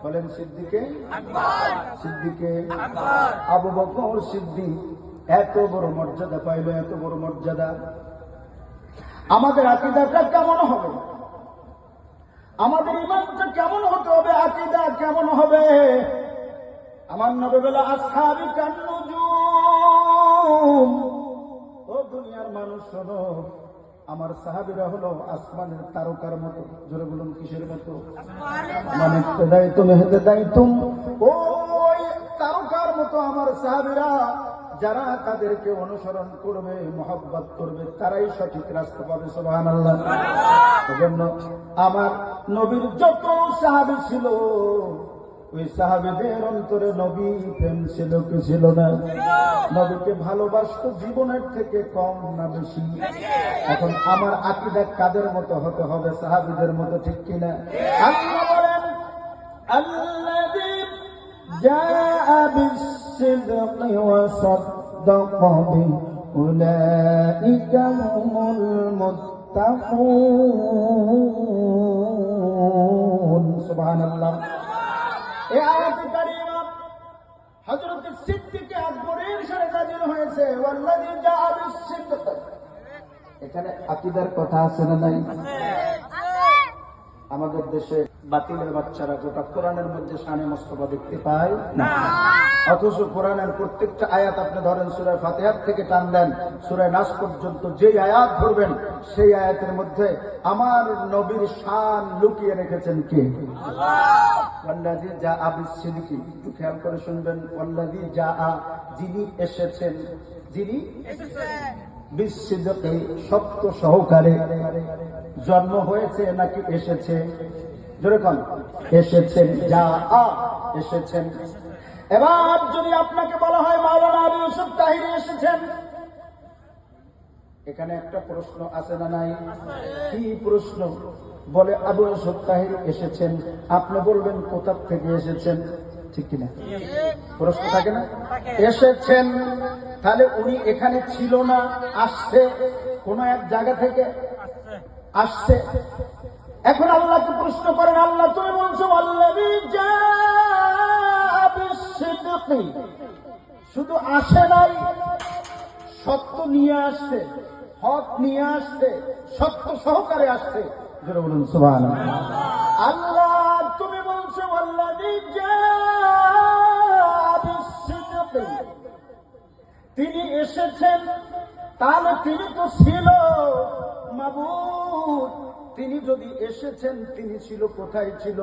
বলেন সিদ্দিকে আকবর, সিদ্দিকে আকবর। আবু বকর সিদ্দিক এত বড় মর্যাদা পাইল, এত বড় মর্যাদা। আমাদের আকীদাটা কেমন হবে? আমাদের ঈমানটা কেমন হতে হবে? আকীদা কেমন হবে? আমার নবী বলে আসহাবি কান্নুজুম, ও দুনিয়ার মানুষ শোনো, আমার সাহাবীরা হলো আসমানের তারকার মতো। জোরে বলুন কিসের মতো? মানে ইহতিদাইতুম ইহতিদাইতুম, ওই তারকার মতো আমার সাহাবীরা। যারা তাদেরকে অনুসরণ করবে, মহব্বত করবে, তারাই সঠিক রাস্তা পাবে। সুবহানাল্লাহ। এজন্য আমার নবীর যত সাহাবী ছিল, ওই সাহাবীদের অন্তরে নবী প্রেম ছিল কি ছিল না? নবীকে ভালোবাসতো জীবনের থেকে কম না বেশি? এখন আমার আকীদা কাদের মতো হতে হবে? সাহাবীদের মতো, ঠিক কিনা? আল্লাহ বলেন আল্লাযী জাআ বিস-সিদকি ওয়া সাদ্দাকা বিহি উলাইকা হুমুল মুত্তাকুন। সুবহানাল্লাহ। এই আয়াতে কারিমা হযরত সিদ্দিক আকবরের সাথে নাযিল হয়েছে, ওয়াল্লাযী জাআ বিস-সিদক। এখানে আকীদার কথা আছে না নাই? আমাদের দেশে বাতিলের বাচ্চারা গোটা কোরআনের মধ্যে শানে মুস্তাফা দেখতে পায় না, অথচ কোরআনের প্রত্যেকটা আয়াত আপনি ধরেন, সূরা ফাতিহা থেকে টান দেন সূরা নাস পর্যন্ত, যেই আয়াত ধরবেন সেই আয়াতের মধ্যে আমার নবীর শান লুকিয়ে রেখেছেন কে? ওয়াল্লাযী জাআ বিস-সিদকি। একটু খেয়াল করে শুনবেন। ওয়াল্লাযী জাআ, যিনি এসেছেন, যিনি বিস-সিদকি, সত্য সহকারে। জন্ম হয়েছে নাকি এসেছে? যেরকম এসেছেন, জাআ, এসেছেন। এবার যদি আপনাকে বলা হয় মাওলানা আবু ইউসুফ তাহিরি এসেছেন, এখানে একটা প্রশ্ন আছে না নাই? কি প্রশ্ন? বলে আবু ইউসুফ তাহিরি এসেছেন, আপনি বলবেন কোথা থেকে এসেছেন, ঠিক কিনা? প্রশ্ন থাকে না? এসেছেন, তাহলে উনি এখানে ছিল না, আসছে, কোন এক জায়গা থেকে আসছে। এখন আল্লাহকে প্রশ্ন করেন, আল্লাহ তুমি বলছো আল্লাযী জাআ বিস-সিদকি, শুধু আসে নাই, সত্য নিয়ে আসছে, হক নিয়ে আসছে, সত্য সহকারে আসছে। জোরে বলুন সুবহানাল্লাহ। আল্লাহ তুমি বলছো আল্লাযী জাআ বিস-সিদকি, তিনি এসেছেন, তাহলে তিনি তো ছিল। মাবুদ, তিনি যদি এসেছেন, তিনি ছিল কোথায় ছিল?